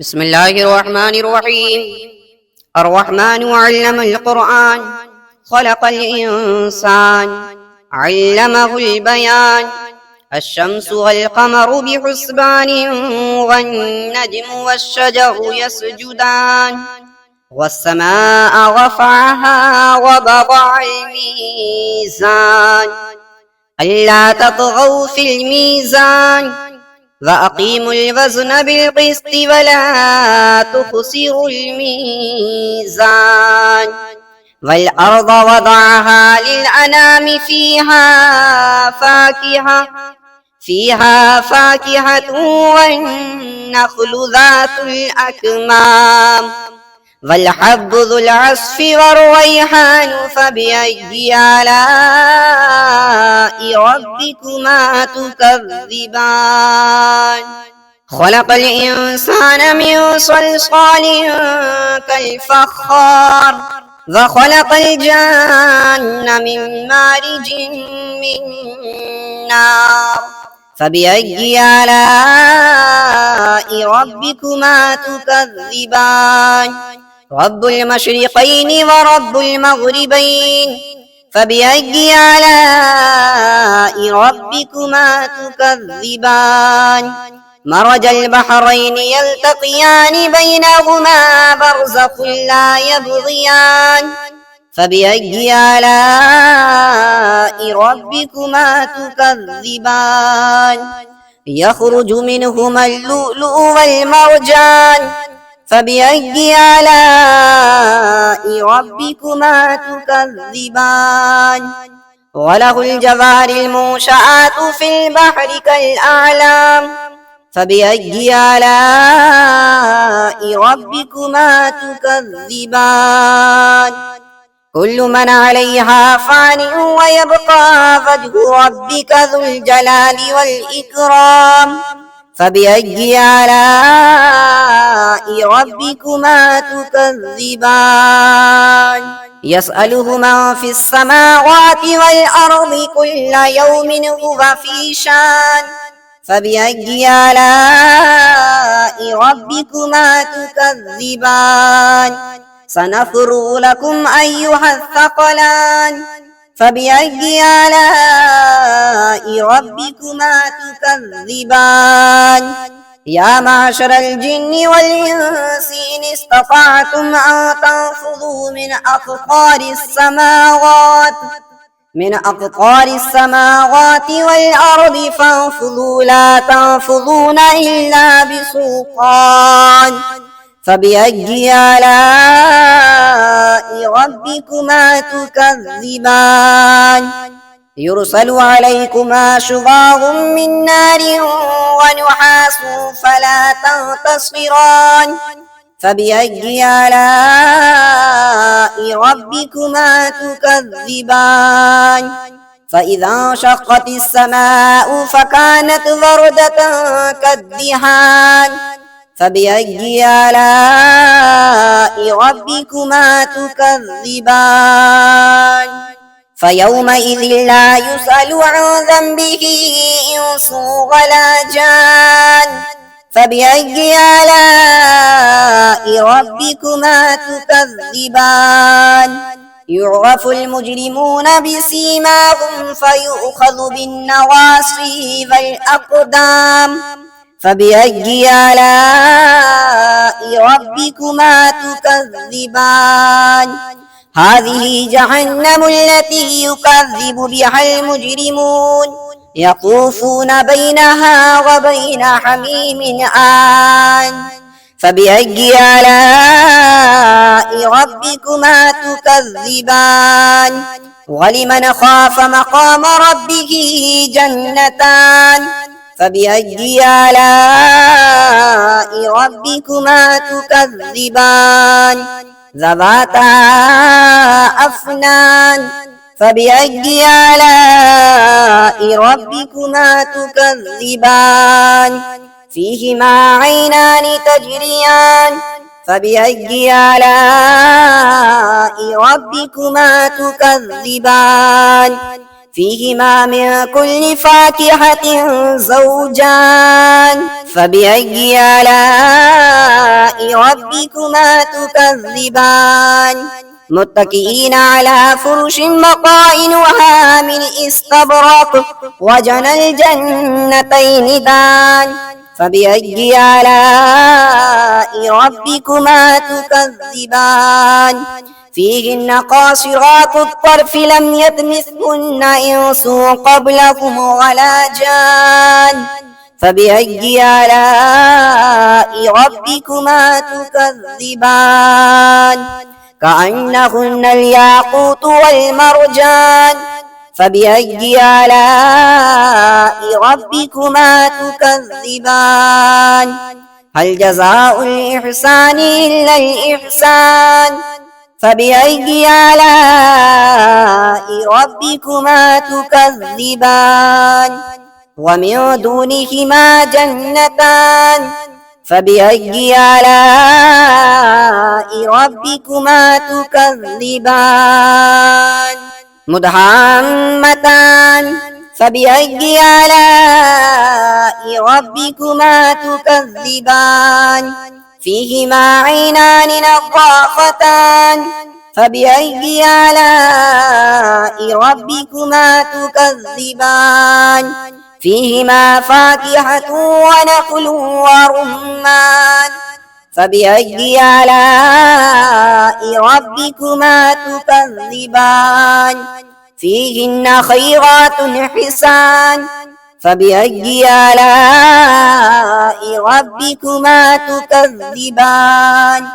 بسم الله الرحمن الرحيم. الرحمن علم القرآن، خلق الإنسان، علمه البيان. الشمس والقمر بحسبان، والنجم والشجر يسجدان. والسماء رفعها ووضع الميزان، ألا تطغوا في الميزان، وأقيموا الوزن بالقسط ولا تخسروا الميزان. والأرض وضعها للأنام، فيها فاكهة والنخل ذات الأكمام، والحب ذو العصف والريحان. فبأي آلاء ربكما تكذبان؟ خلق الإنسان من صلصال كالفخار، وخلق الجان من مارج من نار. فبأي آلاء ربكما تكذبان؟ رب المشرقين ورب المغربين، فبأي آلاء ربكما تكذبان؟ مرج البحرين يلتقيان، بينهما برزخ لا يبغيان. فبأي آلاء ربكما تكذبان؟ يخرج منهما اللؤلؤ والمرجان، فبأي آلاء ربكما تكذبان؟ وله الجوار المنشآت في البحر كالأعلام، فبأي آلاء ربكما تكذبان؟ كل من عليها فان، ويبقى وجه ربك ذو الجلال والإكرام. فبأي آلاء ربكما تكذبان؟ يسأله من في السماوات والأرض كل يوم هو في شان. فبأي آلاء ربكما تكذبان؟ سنفرغ لكم أيها الثقلان. فبأي آلاء ربكما تكذبان؟ يا معشر الجن والإنس إن استطعتم أن تنفذوا من أقطار السماوات والأرض فانفذوا، لا تنفذون إلا بسلطان. فبأي آلاء ربكما تكذبان؟ يرسل عليكما شواظ من نار ونحاس فلا تنتصران. فبأي آلاء ربكما تكذبان؟ فإذا انشقت السماء فكانت وردة كالدهان. فبأي آلاء ربكما تكذبان؟ فيومئذ لا يسأل عن ذنبه إنس ولا جان. فبأي آلاء ربكما تكذبان؟ يعرف المجرمون بسيماهم، فيؤخذ بالنواصي والأقدام. فبأي آلاء ربكما تكذبان؟ هذه جهنم التي يكذب بها المجرمون، يطوفون بينها وبين حميم آن. فبأي آلاء ربكما تكذبان؟ ولمن خاف مقام ربه جنتان. فبأي آلاء ربكما تكذبان؟ ذواتا أفنان. فبأي آلاء ربكما تكذبان؟ فيهما عينان تجريان. فبأي آلاء ربكما تكذبان؟ فيهما من كل فاكهة زوجان فبأي آلاء ربكما تكذبان متكئين على فرش بطائنها من استبرق وجنى الجنتين دان فبأي آلاء ربكما تكذبان فيهن قاصرات الطرف لم يطمثهن إنس قبلكم ولا جان فبأي آلاء ربكما تكذبان كأنهن الياقوت والمرجان فبأي آلاء ربكما تكذبان هل جزاء الإحسان إلا الإحسان فبأي آلاء ربكما تكذبان ومن دونهما جنتان فبأي آلاء ربكما تكذبان مدهامتان فبأي آلاء ربكما تكذبان فيهما عينان نضاختان فبأي آلاء ربكما تكذبان فيهما فاكهة ونخل ورمان فبأي آلاء ربكما تكذبان فيهن خيرات حسان فبأي آلاء ربكما تكذبان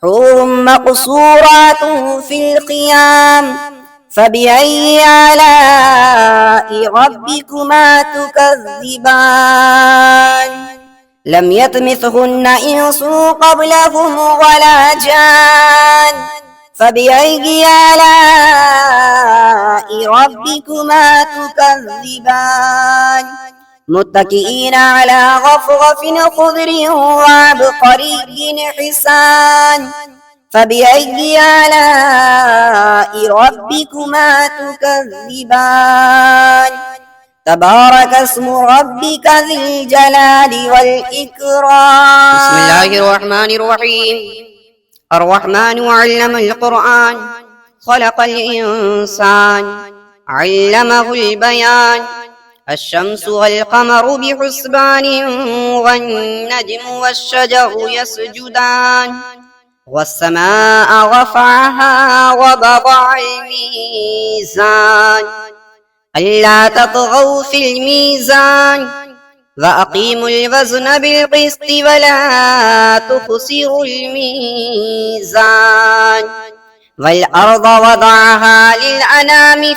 حور مقصورات في الخيام فبأي آلاء ربكما تكذبان لم يطمثهن إنس قبلهم ولا جان فبأي آلاء ربكما تكذبان متكئين على غفرف خضر وعبقري حسان فبأي آلاء ربكما تكذبان تبارك اسم ربك ذي الجلال والإكرام بسم الله الرحمن الرحيم الرحمن علم القرآن خلق الإنسان علمه البيان الشمس والقمر بحسبان والنجم والشجر يسجدان والسماء رفعها ووضع الميزان ألا تطغوا في الميزان وأقيموا الوزن بالقسط ولا تخسروا الميزان والأرض وضعها للأنام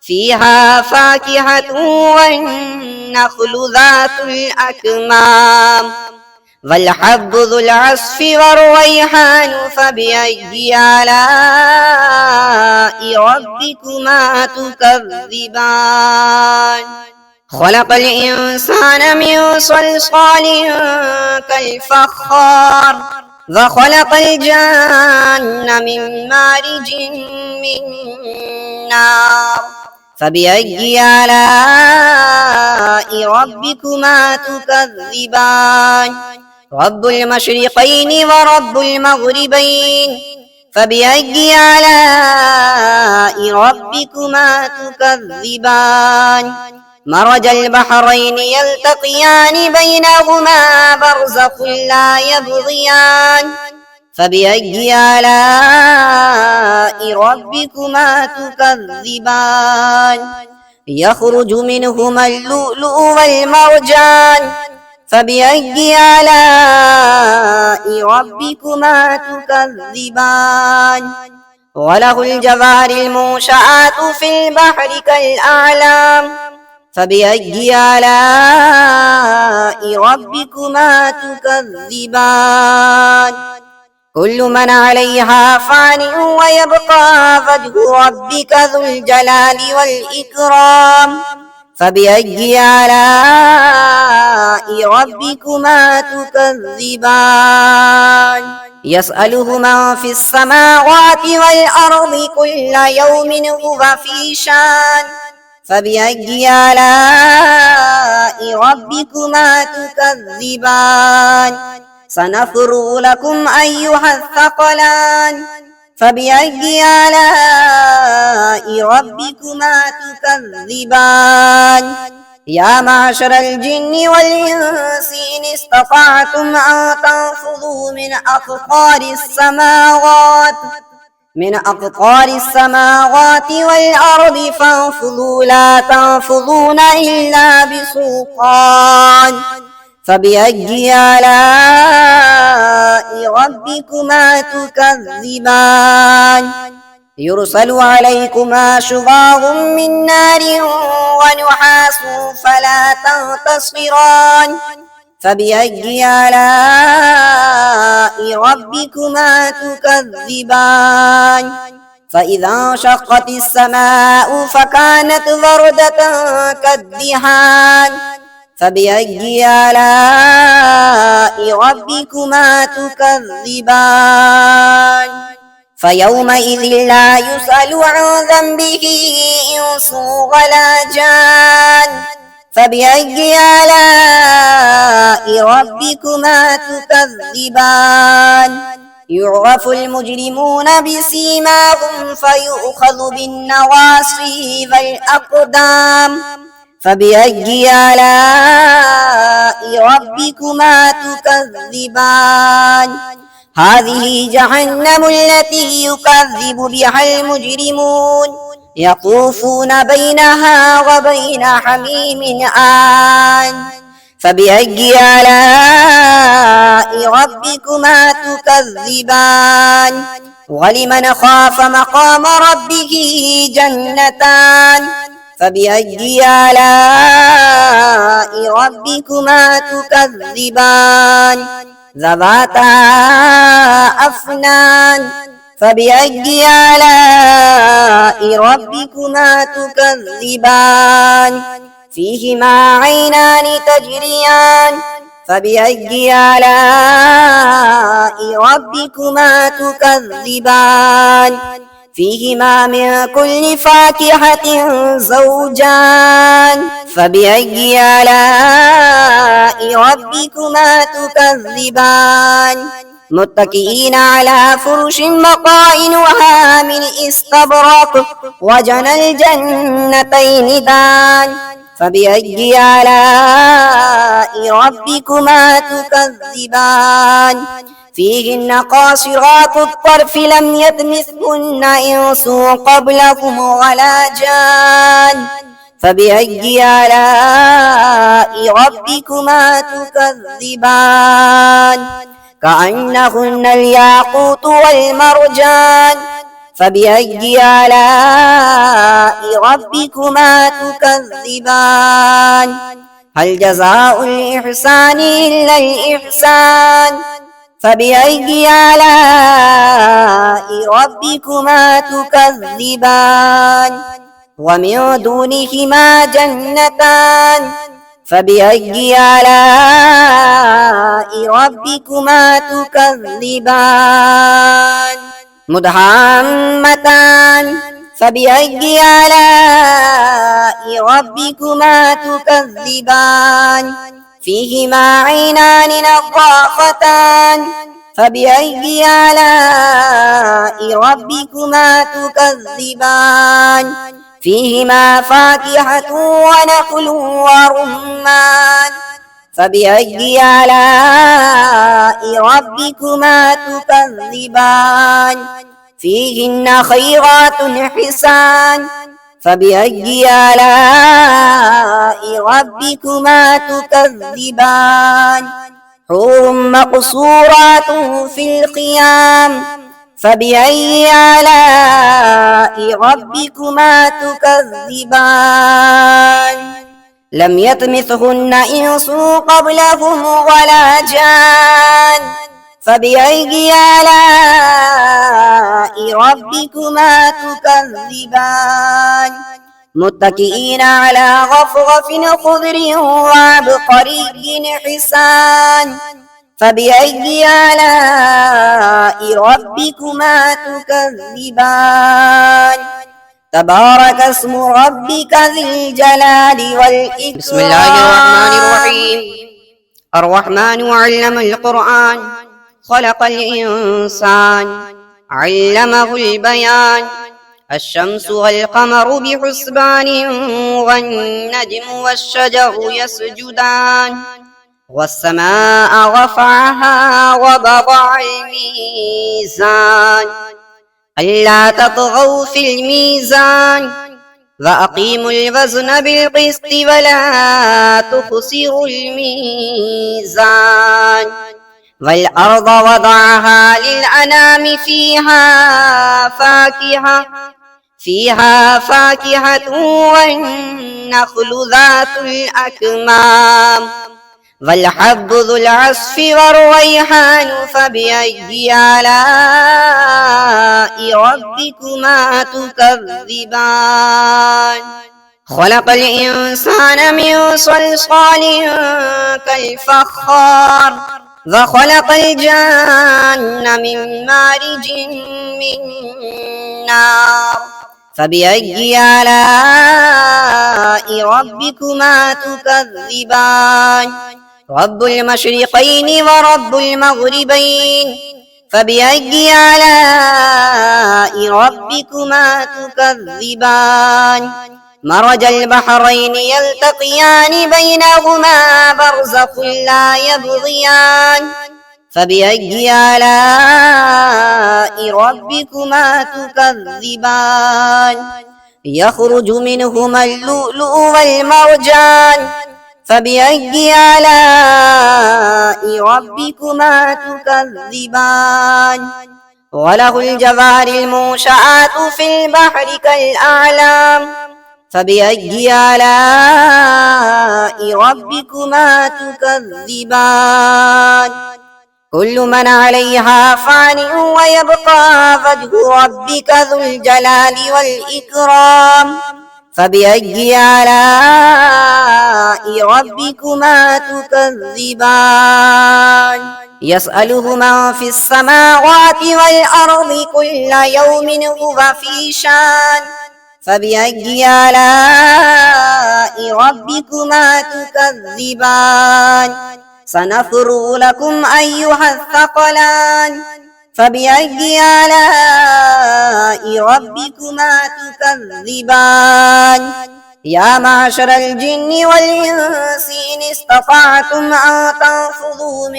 فيها فاكهة والنخل ذات الأكمام والحب ذو العصف والريحان فبأي آلاء ربكما تكذبان خلق الإنسان من صلصال كالفخار وخلق الجن من مارج من نار فبأي آلاء ربكما تكذبان رب المشرقين ورب المغربين فبأي آلاء ربكما تكذبان مرج البحرين يلتقيان بينهما برزخ لا يبغيان فبأي آلاء ربكما تكذبان يخرج منهما اللؤلؤ والمرجان فبأي آلاء ربكما تكذبان وله الجوار المنشآت في البحر كالأعلام فبأي آلاء ربكما تكذبان كل من عليها فان ويبقى وجه ربك ذو الجلال والإكرام فبأي آلاء ربكما تكذبان يسأله من في السماوات والأرض كل يوم هو في شان فبأي آلاء ربكما تكذبان سنفرغ لكم أيها الثقلان فبأي آلاء ربكما تكذبان يا معشر الجن والإنس إن استطعتم أن تنفذوا من أقطار السماوات والأرض فانفذوا لا تنفذون إلا بسلطان فبأي آلاء ربكما تكذبان يرسل عليكما شواظ من نار ونحاس فلا تنتصران فبأي آلاء ربكما تكذبان فإذا انشقت السماء فكانت وردة كالدهان فبأي آلاء ربكما تكذبان فيومئذ لا يسأل عن ذنبه إنس ولا جان فبأي آلاء ربكما تكذبان يعرف المجرمون بسيماهم فيؤخذ بالنواصي والأقدام فبأي آلاء ربكما تكذبان هذه جهنم التي يكذب بها المجرمون يطوفون بينها وبين حميم آن فبأي آلاء ربكما تكذبان ولمن خاف مقام ربه جنتان فبأي آلاء ربكما تكذبان ذواتا أفنان فبأي آلاء ربكما تكذبان فيهما عينان تجريان فبأي آلاء ربكما تكذبان فيهما من كل فاكهة زوجان فبأي آلاء ربكما تكذبان متكئين على فرش مقائنها من استبرق وجنى الجنتين دان فبأي آلاء ربكما تكذبان فيهن قاصرات الطرف لم يطمثهن إنس قبلكم ولا جان فبأي آلاء ربكما تكذبان كأنهن الياقوت والمرجان فبأي آلاء ربكما تكذبان هل جزاء الإحسان إلا الإحسان فبأي آلاء ربكما تكذبان ومن دونهما جنتان فبأي آلاء ربكما تكذبان مدهامتان فبأي آلاء ربكما تكذبان فيهما عينان نضاختان فبأي آلاء ربكما تكذبان فيهما فاكهة ونخل ورمان فبأي آلاء ربكما تكذبان فيهن خيرات حسان فبأي آلاء ربكما تكذبان حور مقصورات في الخيام فبأي آلاء ربكما تكذبان لم يطمثهن إنس قبلهم ولا جان فبأي آلاء ربكما تكذبان متكئين على غفرف خضر وعبقري حسان فبأي آلاء ربكما تكذبان تبارك اسم ربك ذي الجلال والإكرام. بسم الله الرحمن الرحيم. الرحمن علم القرآن خلق الإنسان علمه البيان. الشمس والقمر بحسبان والنجم والشجر يسجدان والسماء رفعها ووضع الميزان ألا تطغوا في الميزان وأقيموا الوزن بالقسط ولا تخسروا الميزان والأرض وضعها للأنام فيها فاكهة والنخل ذات الأكمام والحب ذو العصف والريحان فبأي آلاء ربكما تكذبان خلق الإنسان من صلصال كالفخار وخلق الجن من مارج من نار فبأي آلاء ربكما تكذبان رب المشرقين ورب المغربين فبأي آلاء ربكما تكذبان مرج البحرين يلتقيان بينهما برزخ لا يبغيان فبأي آلاء ربكما تكذبان يخرج منهما اللؤلؤ والمرجان فبأي آلاء ربكما تكذبان وله الجوار المنشآت في البحر كالأعلام فبأي آلاء ربكما تكذبان كل من عليها فان ويبقى وجه ربك ذو الجلال والإكرام فبأي آلاء ربكما تكذبان يسأله من في السماوات والأرض كل يوم هو في شان فبأي آلاء ربكما تكذبان سنفرغ لكم أيها الثقلان فبأي آلاء ربكما تكذبان يا معشر الجن والإنس إن استطعتم أن تنفذوا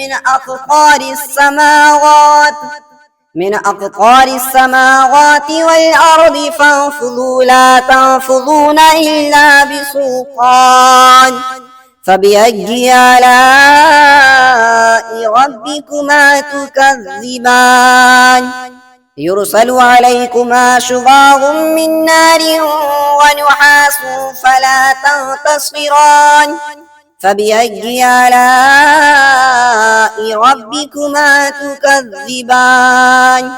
من أقطار السماوات والأرض فانفذوا لا تنفذون إلا بسلطان فبأي آلاء ربكما تكذبان يرسل عليكما شواظ من نار ونحاس فلا تنتصران فبأي آلاء ربكما تكذبان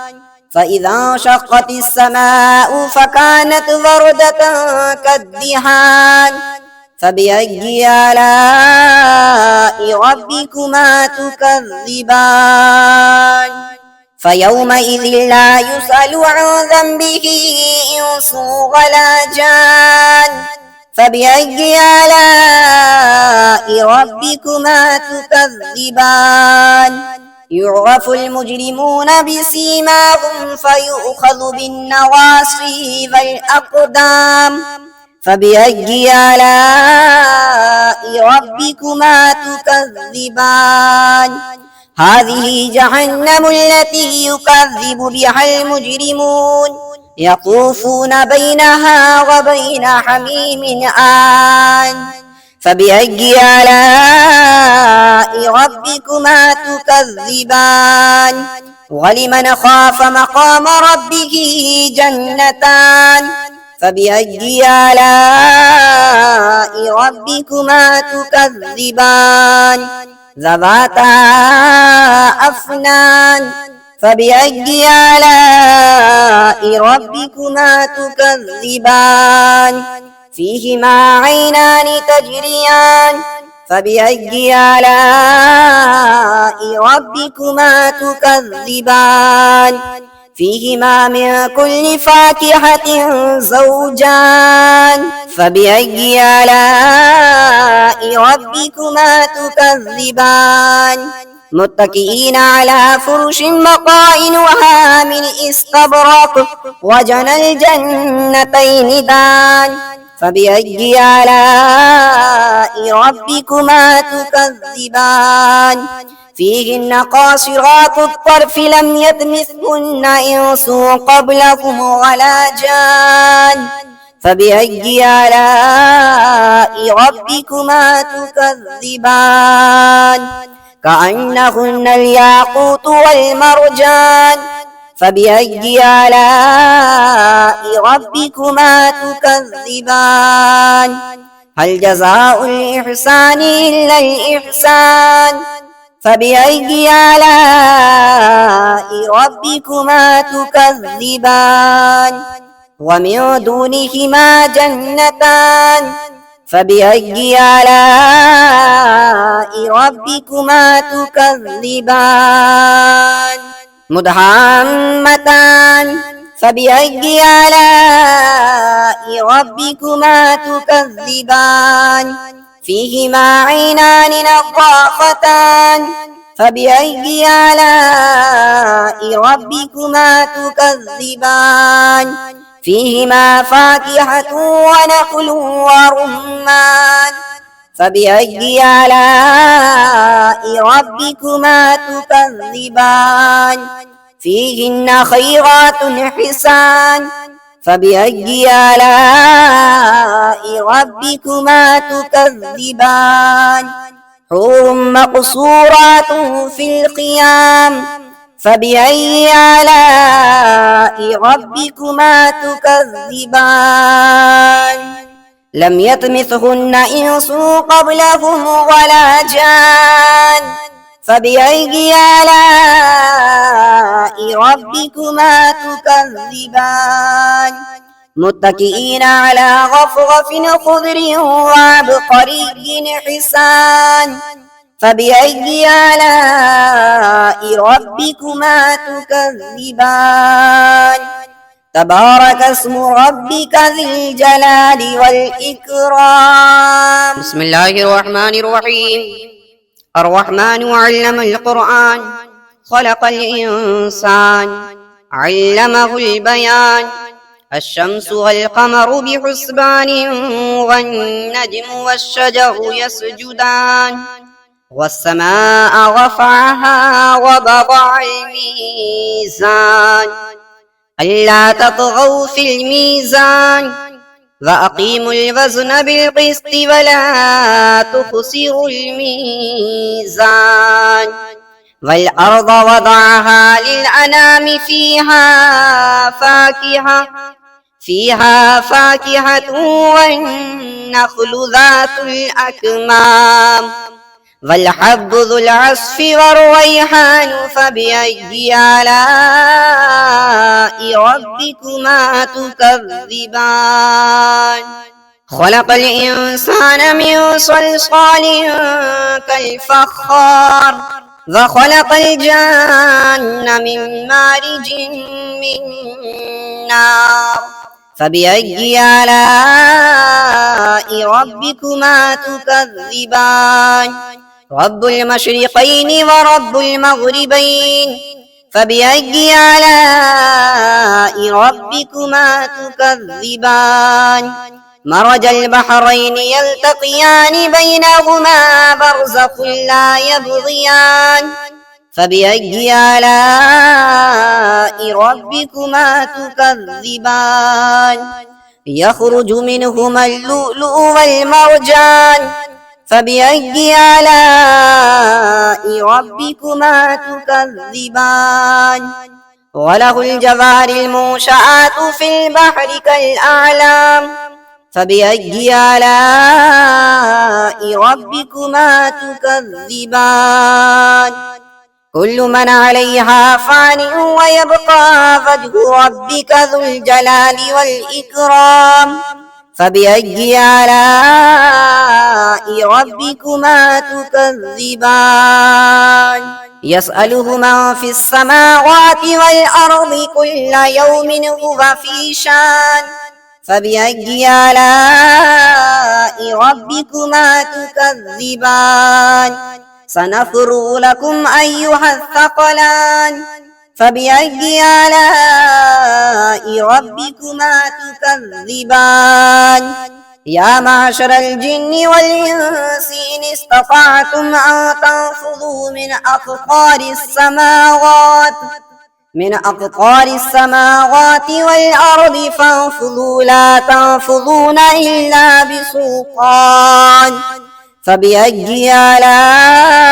فإذا انشقت السماء فكانت وردة كالدهان فبأي آلاء ربكما تكذبان فيومئذ لا يسأل عن ذنبه إنس ولا جان فبأي آلاء ربكما تكذبان يعرف المجرمون بسيماهم فيؤخذ بالنواصي والأقدام فبأي آلاء ربكما تكذبان هذه جهنم التي يكذب بها المجرمون يطوفون بينها وبين حميم آن فبأي آلاء ربكما تكذبان ولمن خاف مقام ربه جنتان فبأي آلاء ربكما تكذبان ذواتا أفنان فبأي آلاء ربكما تكذبان فيهما عينان تجريان فبأي آلاء ربكما تكذبان فيهما من كل فاكهة زوجان فبأي آلاء ربكما تكذبان متكئين على فرش بطائنها من استبرق وجنى الجنتين دان فبأي آلاء ربكما تكذبان فيهن قاصرات الطرف لم يطمثهن إنس قبلهم ولا جان فبأي آلاء ربكما تكذبان كأنهن الياقوت والمرجان فبأي آلاء ربكما تكذبان هل جزاء الإحسان إلا الإحسان فبأي آلاء ربكما تكذبان ومن دونهما جنتان فبأي آلاء ربكما تكذبان مدهامتان فبأي آلاء ربكما تكذبان فيهما عينان نضاختان فبأي آلاء ربكما تكذبان فيهما فاكهة ونخل ورمان فبأي آلاء ربكما تكذبان فيهن خيرات حسان فبأي آلاء ربكما تكذبان حور مقصورات في الخيام فبأي آلاء ربكما تكذبان لم يطمثهن إنس قبلهم ولا جان فبأي آلاء ربكما تكذبان متكئين على غفرف خضر وعبقري حسان فبأي آلاء ربكما تكذبان تبارك اسم ربك ذي الجلال والإكرام بسم الله الرحمن الرحيم الرحمن علم القرآن خلق الإنسان علمه البيان الشمس والقمر بحسبان والنجم والشجر يسجدان والسماء رفعها ووضع الميزان ألا تطغوا في الميزان وأقيموا الوزن بالقسط ولا تخسروا الميزان والأرض وضعها للأنام فيها فاكهة والنخل ذات الأكمام والحب ذو العصف والريحان فبأي آلاء ربكما تكذبان خلق الإنسان من صلصال كالفخار وخلق الجان من مارج من نار فبأي آلاء ربكما تكذبان رب المشرقين ورب المغربين فبأي آلاء ربكما تكذبان مرج البحرين يلتقيان بينهما برزخ لا يبغيان فبأي آلاء ربكما تكذبان يخرج منهما اللؤلؤ والمرجان فبأي آلاء ربكما تكذبان وله الجوار المنشآت في البحر كالأعلام فبأي آلاء ربكما تكذبان كل من عليها فان ويبقى وجه ربك ذو الجلال والإكرام فبأي آلاء ربكما تكذبان يسأله من في السماوات والأرض كل يوم هو في شان فبأي آلاء ربكما تكذبان سنفرغ لكم أيها الثقلان فبأي آلاء ربكما تكذبان يا معشر الجن والإنس إن استطعتم أن تنفذوا من أقطار السماوات والأرض فانفذوا لا تنفذون إلا بسلطان فبأي آلاء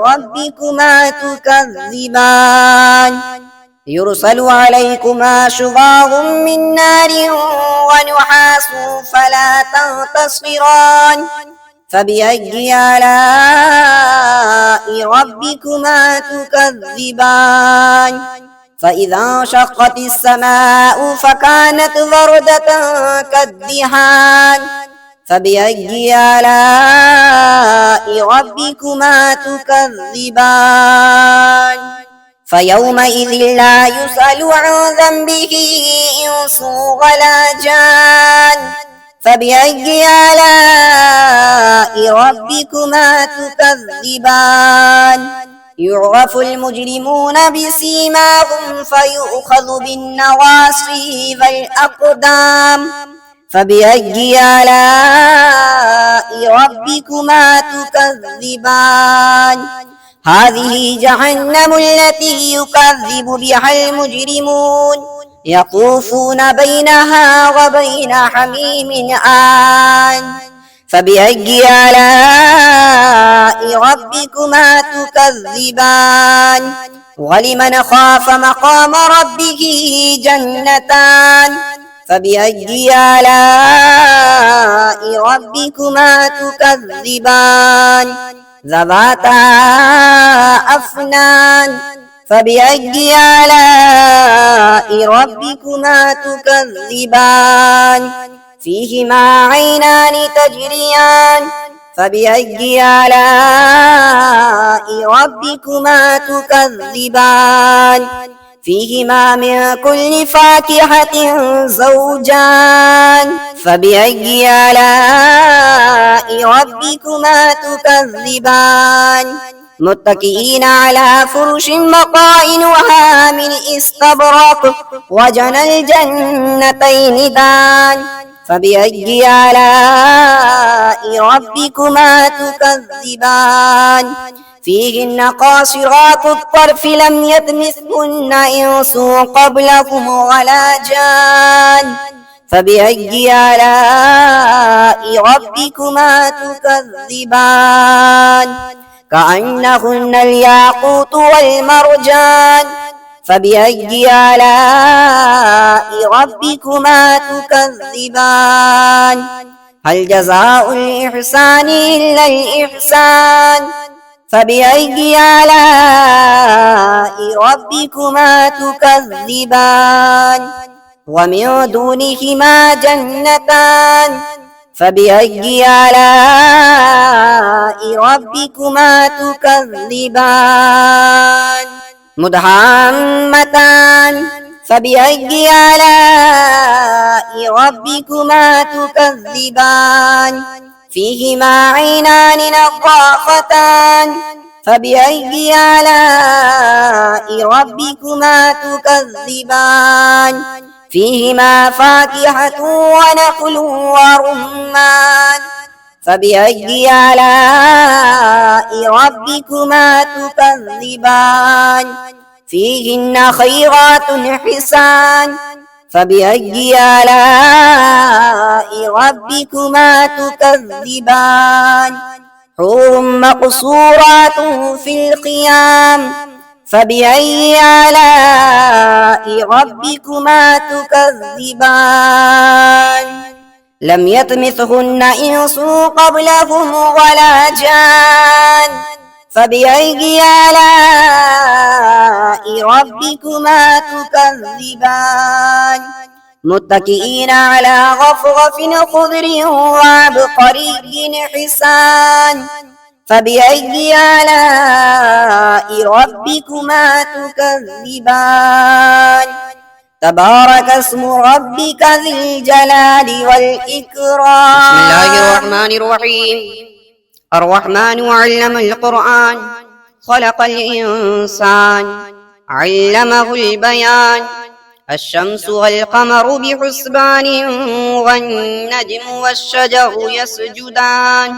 ربكما تكذبان يرسل عليكما شواظ من نار ونحاس فلا تنتصران فبأي آلاء ربكما تكذبان فإذا انشقت السماء فكانت وردة كالدهان فبأي آلاء ربكما تكذبان فيومئذ لا يسأل عن ذنبه إنس ولا جان فبأي آلاء ربكما تكذبان يعرف المجرمون بسيماهم فيؤخذ بالنواصي والأقدام فبأي آلاء ربكما تكذبان هذه جهنم التي يكذب بها المجرمون يطوفون بينها وبين حميم آن فبأي آلاء ربكما تكذبان ولمن خاف مقام ربه جنتان فبأي آلاء ربكما تكذبان ذواتا أفنان فبأي آلاء ربكما تكذبان فيهما عينان تجريان فبأي آلاء ربكما تكذبان فيهما من كل فاكهة زوجان فبأي آلاء ربكما تكذبان متكئين على فرش مقائنها من استبرق وجنى الجنتين دان فبأي آلاء ربكما تكذبان فيهن قاصرات الطرف لم يطمثهن إنس قبلهم ولا جان فبأي آلاء ربكما تكذبان كأنهن الياقوت والمرجان فبأي آلاء ربكما تكذبان هل جزاء الإحسان إلا الإحسان فبأي آلاء ربكما تكذبان ومن دونهما جنتان فبأي آلاء ربكما تكذبان مدهامتان فبأي آلاء ربكما تكذبان فيهما عينان نضاختان فبأي آلاء ربكما تكذبان فيهما فاكهة ونخل ورمان فبأي آلاء ربكما تكذبان فيهن خيرات حسان فبأي آلاء ربكما تكذبان حور مقصورات في الخيام فبأي آلاء ربكما تكذبان لم يطمثهن إنس قبلهم ولا جان فبأي آلاء ربكما تكذبان متكئين على غفرف خضر وعبقري حسان فبأي آلاء ربكما تكذبان تبارك اسم ربك ذي الجلال والإكرام. بسم الله الرحمن الرحيم. الرحمن علم القرآن خلق الإنسان علمه البيان. الشمس والقمر بحسبان والنجم والشجر يسجدان.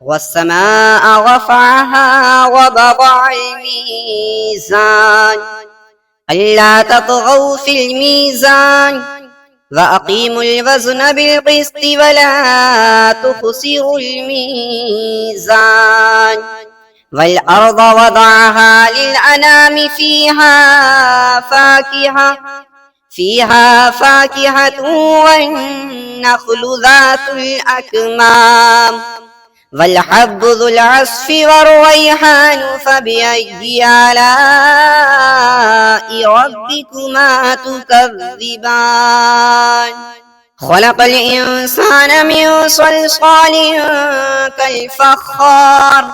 والسماء رفعها ووضع الميزان ألا تطغوا في الميزان وأقيموا الوزن بالقسط ولا تخسروا الميزان. والأرض وضعها للأنام فيها فاكهة والنخل ذات الأكمام والحب ذو العصف والريحان فبأي آلاء ربكما تكذبان. خلق الإنسان من صلصال كالفخار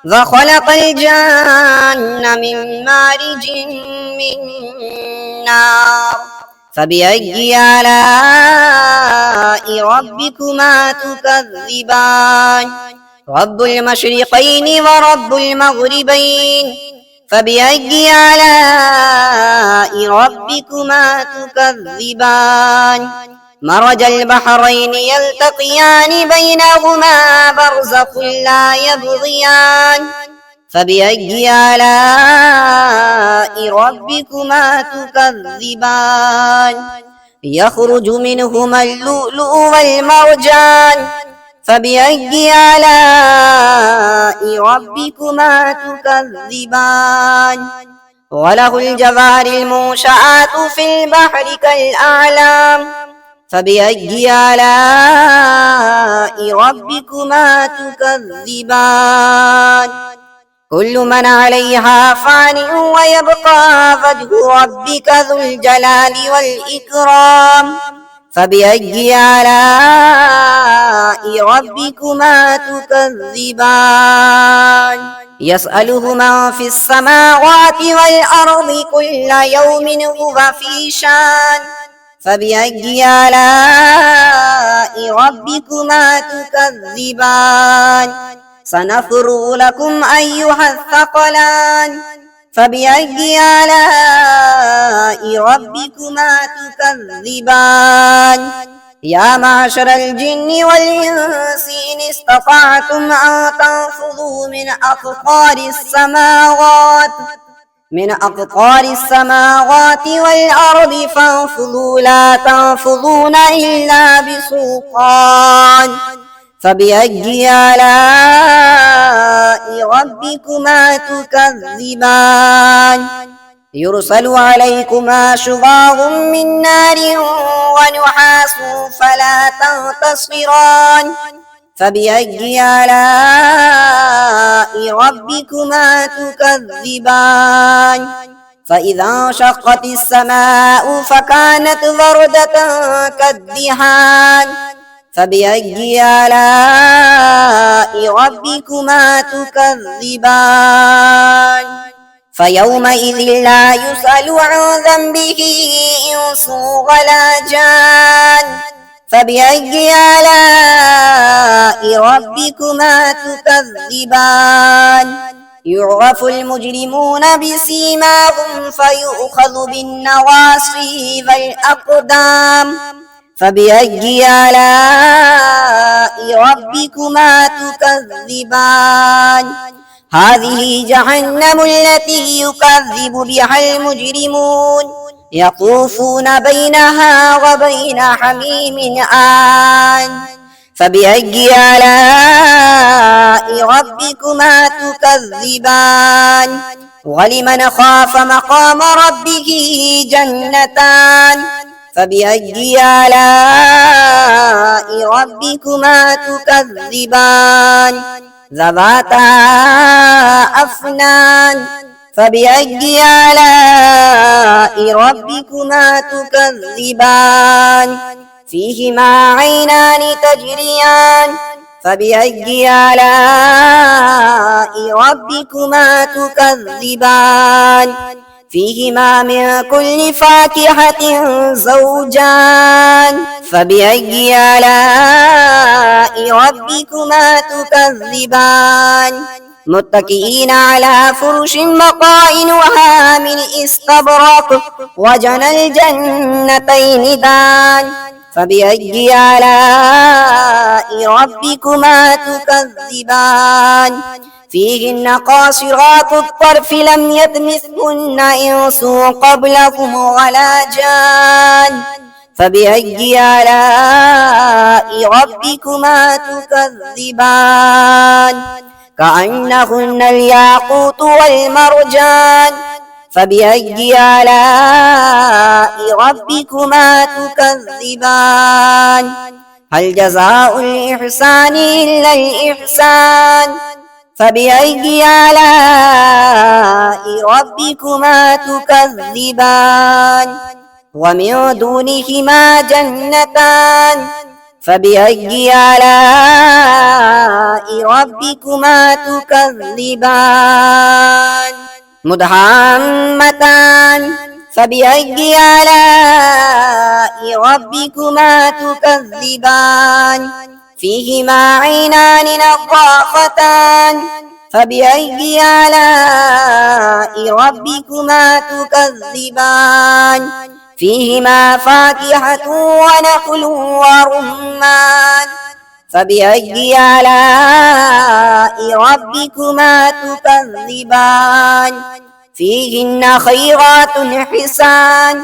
وخلق الجان من مارج من نار فبأي آلاء ربكما تكذبان. رب المشرقين ورب المغربين فبأي آلاء ربكما تكذبان. مرج البحرين يلتقيان بينهما برزخ لا يبغيان فبأي آلاء ربكما تكذبان. يخرج منهما اللؤلؤ والمرجان فبأي آلاء ربكما تكذبان. وله الجوار المنشآت في البحر كالأعلام فبأي آلاء ربكما تكذبان. كل من عليها فان ويبقى وجه ربك ذو الجلال والإكرام فبأي آلاء ربكما تكذبان. يسأله من في السماوات والأرض كل يوم هو في شان فبأي آلاء ربكما تكذبان. سنفرغ لكم أيها الثقلان فبأي آلاء ربكما تكذبان. يا معشر الجن والإنس إن استطعتم أن تنفذوا من أقطار السماوات والأرض فانفذوا لا تنفذون إلا بسلطان فبأي آلاء ربكما تكذبان. يرسل عليكما شواظ من نار ونحاس فلا تنتصران فبأي آلاء ربكما تكذبان. فإذا انشقت السماء فكانت وردة كالدهان فبأي آلاء ربكما تكذبان. فيومئذ لا يسأل عن ذنبه إنس ولا جان فبأي آلاء ربكما تكذبان. يعرف المجرمون بسيماهم فيؤخذ بالنواصي والأقدام فبأي آلاء ربكما تكذبان. هذه جهنم التي يكذب بها المجرمون يطوفون بينها وبين حميم آن فبأي آلاء ربكما تكذبان. ولمن خاف مقام ربه جنتان فبأي آلاء ربكما تكذبان. ذواتا أفنان فبأي آلاء ربكما تكذبان. فيهما عينان تجريان فبأي آلاء ربكما تكذبان فيهما من كل فاكهة زوجان فبأي آلاء ربكما تكذبان متكئين على فرش مقاعدها من استبرق وجنى الجنتين دان فبأي آلاء ربكما تكذبان فيهن قاصرات الطرف لم يطمثهن إنس قبلهم ولا جان فبأي آلاء ربكما تكذبان كأنهن الياقوت والمرجان فبأي آلاء ربكما تكذبان هل جزاء الإحسان إلا الإحسان فبأي آلاء ربكما تكذبان ومن دونهما جنتان فبأي آلاء ربكما تكذبان مدهامتان فبأي آلاء ربكما تكذبان فيهما عينان نضاختان فبأي آلاء ربكما تكذبان فيهما فاكهة ونخل ورمان فبأي آلاء ربكما تكذبان فيهن خيرات حسان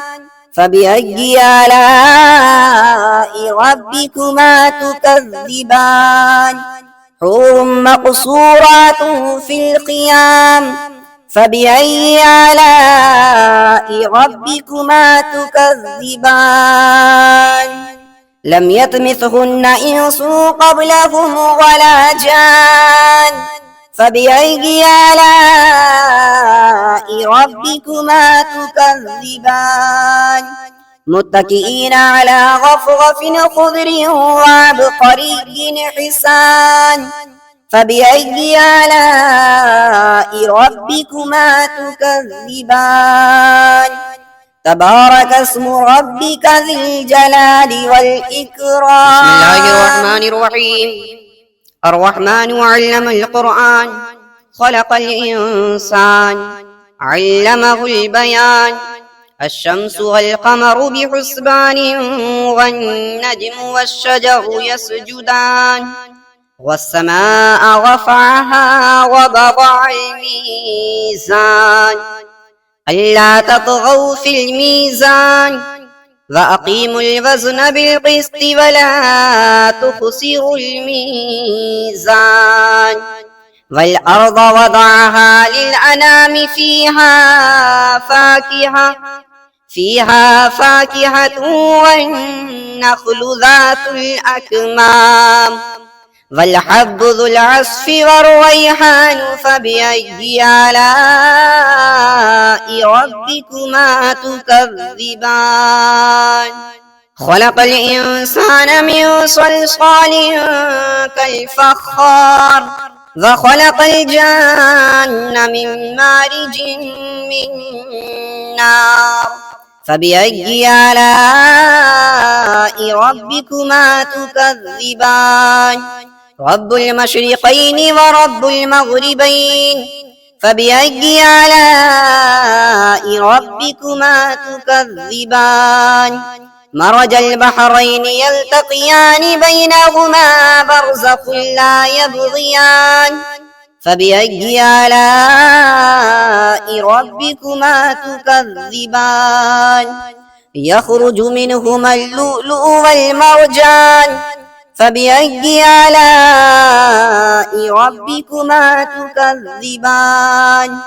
فبأي آلاء ربكما تكذبان حور مقصورات في الخيام فبأي آلاء ربكما تكذبان لم يطمثهن إنس قبلهم ولا جان فبأي آلاء ربكما تكذبان متكئين على غفرف خضر وعبقري حسان فبأي آلاء ربكما تكذبان تبارك اسم ربك ذي الجلال والإكرام بسم الله الرحمن الرحيم الرحمن علم القرآن خلق الإنسان علمه البيان الشمس والقمر بحسبان والنجم والشجر يسجدان والسماء رفعها ووضع الميزان ألا تطغوا في الميزان وأقيموا الوزن بالقسط ولا تخسروا الميزان والأرض وضعها للأنام فيها فاكهة والنخل ذات الأكمام والحب ذو العصف والريحان فبأي آلاء ربكما تكذبان خلق الإنسان من صلصال كالفخار وخلق الجن من مارج من نار فبأي آلاء ربكما تكذبان رب المشرقين ورب المغربين فبأي آلاء ربكما تكذبان مرج البحرين يلتقيان بينهما برزخ لا يبغيان فبأي آلاء ربكما تكذبان يخرج منهما اللؤلؤ والمرجان فبأي آلاء ربكما تكذبان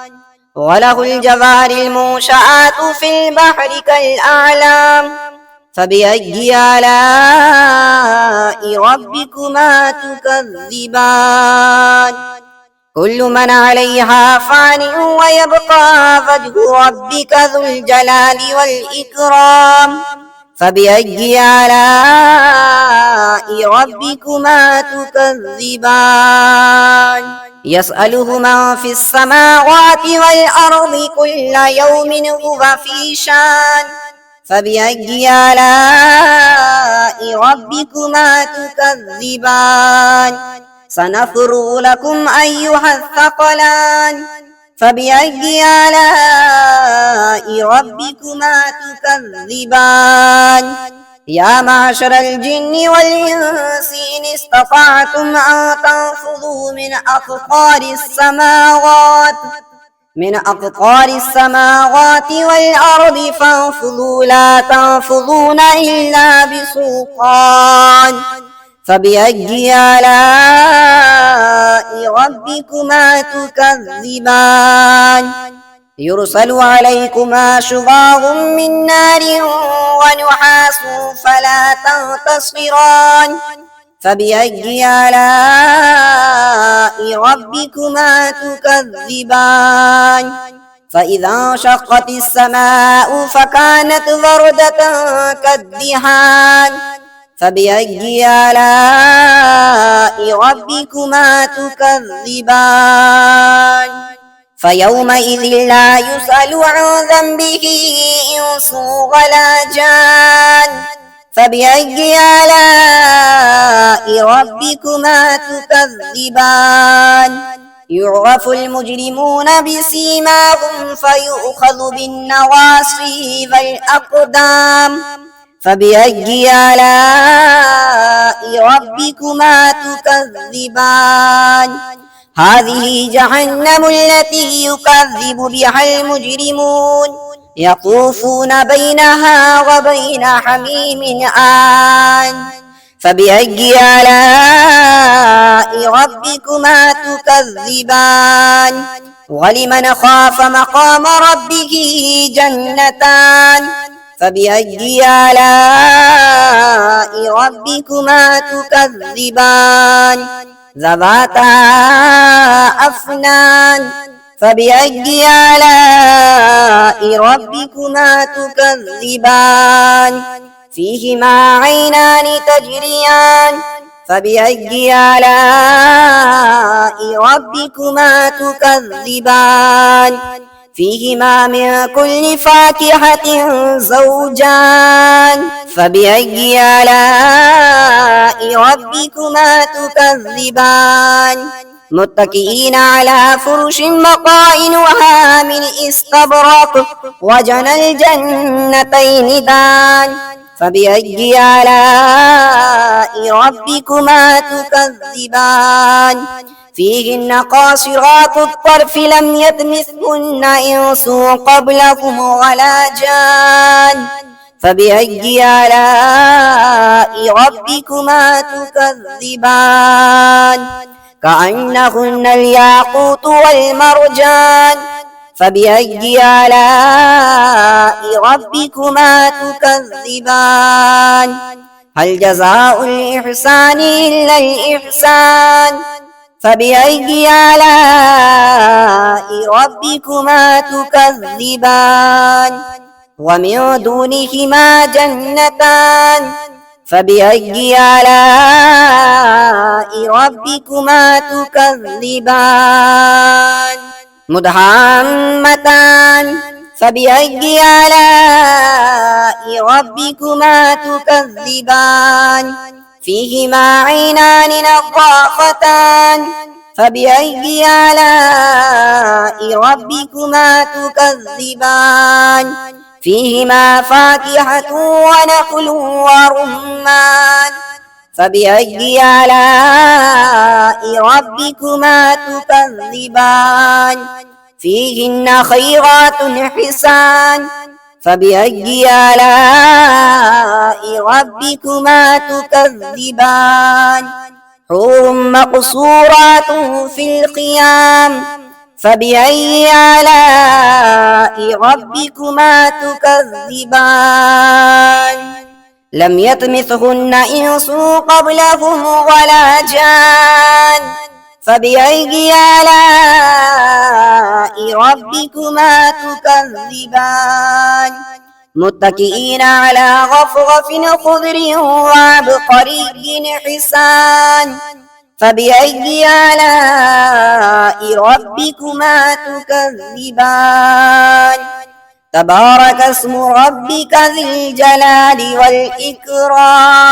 وله الجوار المنشآت في البحر كالأعلام فبأي آلاء ربكما تكذبان كل من عليها فان ويبقى وجه ربك ذو الجلال والإكرام فبأي آلاء ربكما تكذبان يسأله من في السماوات والأرض كل يوم هو في شان فبأي آلاء ربكما تكذبان سنفرغ لكم أيها الثقلان فبأي آلاء ربكما تكذبان يا معشر الجن والإنس إن استطعتم أن تنفذوا من أقطار السماوات والأرض فانفذوا لا تنفذون إلا بسلطان فبأي آلاء ربكما تكذبان يرسل عليكما شواظ من نار ونحاس فلا تنتصران فبأي آلاء ربكما تكذبان فإذا انشقت السماء فكانت وردة كالدهان فبأي آلاء ربكما تكذبان فيومئذ لا يسأل عن ذنبه إنس ولا جان فبأي آلاء ربكما تكذبان يعرف المجرمون بسيماهم فيؤخذ بالنواصي والأقدام فبأي آلاء ربكما تكذبان هذه جهنم التي يكذب بها المجرمون يطوفون بينها وبين حميم آن فبأي آلاء ربكما تكذبان ولمن خاف مقام ربه جنتان فبأي آلاء ربكما تكذبان ذواتا أفنان فبأي آلاء ربكما تكذبان فيهما عينان تجريان فبأي آلاء ربكما تكذبان فيهما من كل فاكهة زوجان فبأي آلاء ربكما تكذبان متكئين على فرش مقائنها من استبرق وجنى الجنتين دان فبأي آلاء ربكما تكذبان فيهن قاصرات الطرف لم يطمثهن إنس قبلهم ولا جان فبأي آلاء ربكما تكذبان كأنهن الياقوت والمرجان فبأي آلاء ربكما تكذبان هل جزاء الإحسان إلا الإحسان فبأي آلاء ربكما تكذبان ومن دونهما جنتان فبأي آلاء ربكما تكذبان مدهامتان فبأي آلاء ربكما تكذبان فيهما عينان نضاختان فبأي آلاء ربكما تكذبان فيهما فاكهة ونخل ورمان فبأي آلاء ربكما تكذبان فيهن خيرات حسان فبأي آلاء ربكما تكذبان حور مقصورات في الخيام فبأي آلاء ربكما تكذبان لم يطمثهن إنس قبلهم ولا جان فبأي آلاء ربكما تكذبان متكئين على غفرف خضر وعبقري حسان فبأي آلاء ربكما تكذبان تبارك اسم ربك ذي الجلال والإكرام